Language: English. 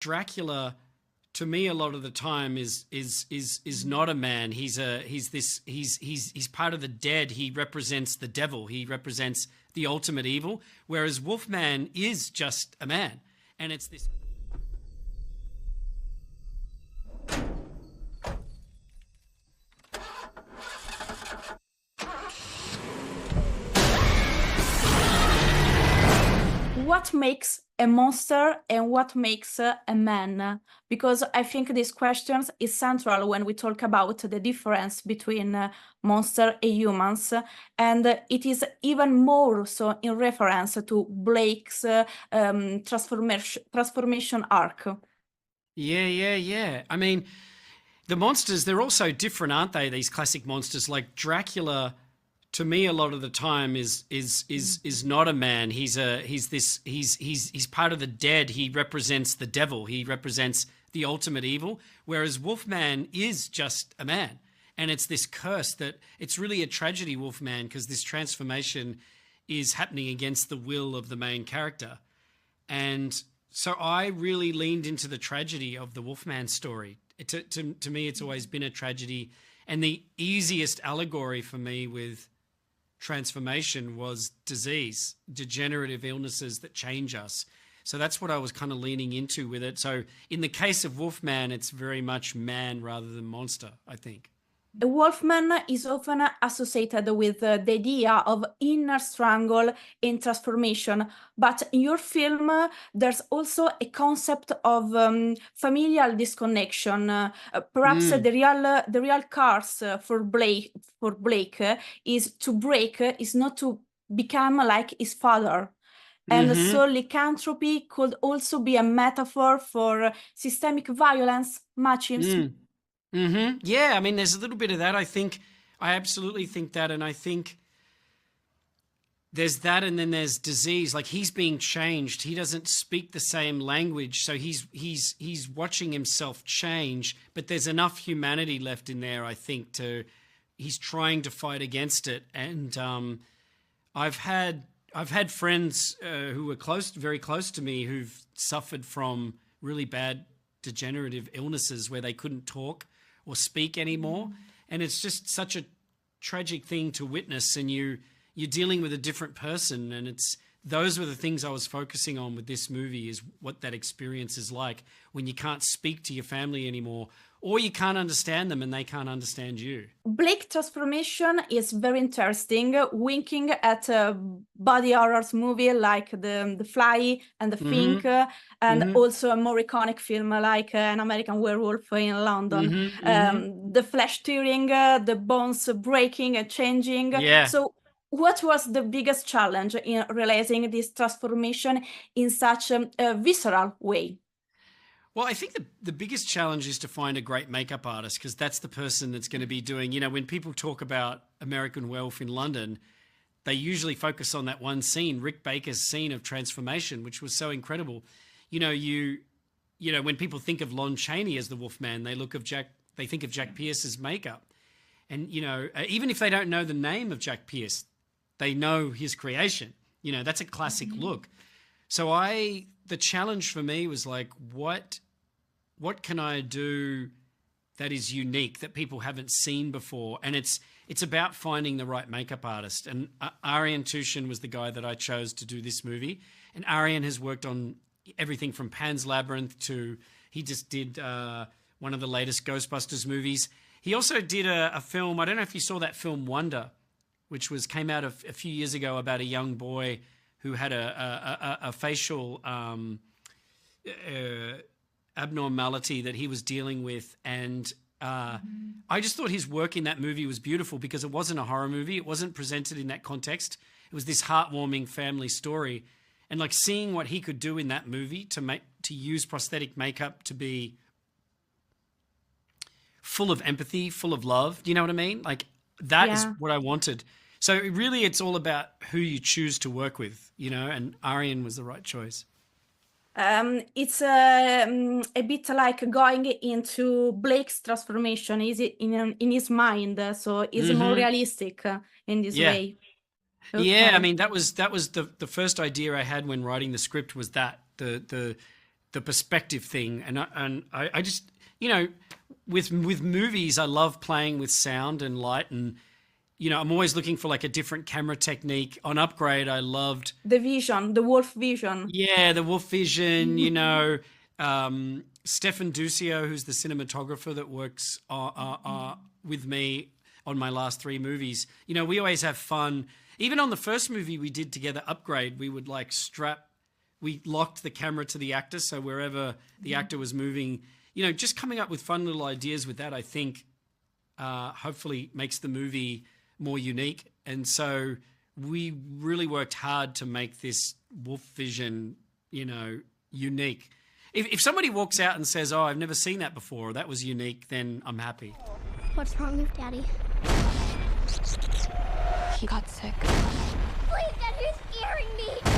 Dracula, to me, a lot of the time is not a man. He's part of the dead. He represents the devil. He represents the ultimate evil. Whereas Wolfman is just a man, and it's this. What makes a monster and what makes a man? Because I think this question is central when we talk about the difference between monster and humans, and it is even more so in reference to Blake's transformation arc. Yeah. I mean, the monsters, they're also different, aren't they? These classic monsters, like Dracula, to me, a lot of the time is not a man. He's part of the dead. He represents the devil. He represents the ultimate evil. Whereas Wolfman is just a man, and it's this curse that it's really a tragedy, Wolfman, because this transformation is happening against the will of the main character. And so I really leaned into the tragedy of the Wolfman story. To me, it's always been a tragedy, and the easiest allegory for me with transformation was disease, degenerative illnesses that change us. So that's what I was kind of leaning into with it. So in the case of Wolfman, it's very much man rather than monster, I think. Wolfman is often associated with the idea of inner struggle and transformation, but in your film, there's also a concept of familial disconnection. Perhaps the real curse for Blake is to break, is not to become like his father. And so lycanthropy could also be a metaphor for systemic violence, machismo. Yeah, I mean, there's a little bit of that. I absolutely think that. And I think there's that, and then there's disease. Like, he's being changed. He doesn't speak the same language. So he's watching himself change, but there's enough humanity left in there, I think, he's trying to fight against it. And I've had friends who were very close to me, who've suffered from really bad degenerative illnesses where they couldn't talk or speak anymore. And it's just such a tragic thing to witness, and you're dealing with a different person. And those were the things I was focusing on with this movie, is what that experience is like when you can't speak to your family anymore, or you can't understand them and they can't understand you. Blake's transformation is very interesting, winking at a body horrors movie like the Fly and the Thing, and also a more iconic film like An American Werewolf in London. The flesh tearing, the bones breaking and changing. Yeah. So what was the biggest challenge in realizing this transformation in such a visceral way? Well, I think the biggest challenge is to find a great makeup artist, because that's the person that's going to be doing, when people talk about American Werewolf in London, they usually focus on that one scene, Rick Baker's scene of transformation, which was so incredible. When people think of Lon Chaney as the Wolfman, they think of Jack Pierce's makeup. And, even if they don't know the name of Jack Pierce, they know his creation. That's a classic look. So the challenge for me was like, what can I do that is unique, that people haven't seen before? And it's about finding the right makeup artist. And Arian Tushin was the guy that I chose to do this movie. And Arian has worked on everything from Pan's Labyrinth he just did one of the latest Ghostbusters movies. He also did a film, I don't know if you saw that film Wonder, which came out a few years ago, about a young boy who had a facial abnormality that he was dealing with. And I just thought his work in that movie was beautiful, because it wasn't a horror movie. It wasn't presented in that context. It was this heartwarming family story. And like, seeing what he could do in that movie to use prosthetic makeup to be full of empathy, full of love. Do you know what I mean? Like, that is what I wanted. So really, it's all about who you choose to work with, and Arian was the right choice. It's a bit like going into Blake's transformation. Is it in his mind? So it's more realistic in this way. Okay. Yeah, I mean, that was the first idea I had when writing the script, was that the the perspective thing, and I just, you know, with movies, I love playing with sound and light, and you know, I'm always looking for like a different camera technique. On Upgrade, I loved The vision, the wolf vision. yeah, the Wolf Vision, you know, Stefan Ducio, who's the cinematographer that works with me on my last 3 movies. You know, we always have fun. Even on the first movie we did together, Upgrade, we would like we locked the camera to the actor, so wherever the actor was moving, you know, just coming up with fun little ideas with that, I think hopefully makes the movie more unique. And so we really worked hard to make this Wolf Vision, you know, unique. If somebody walks out and says, oh, I've never seen that before, that was unique, then I'm happy. What's wrong with Daddy? He got sick. Please, Dad, you're scaring me!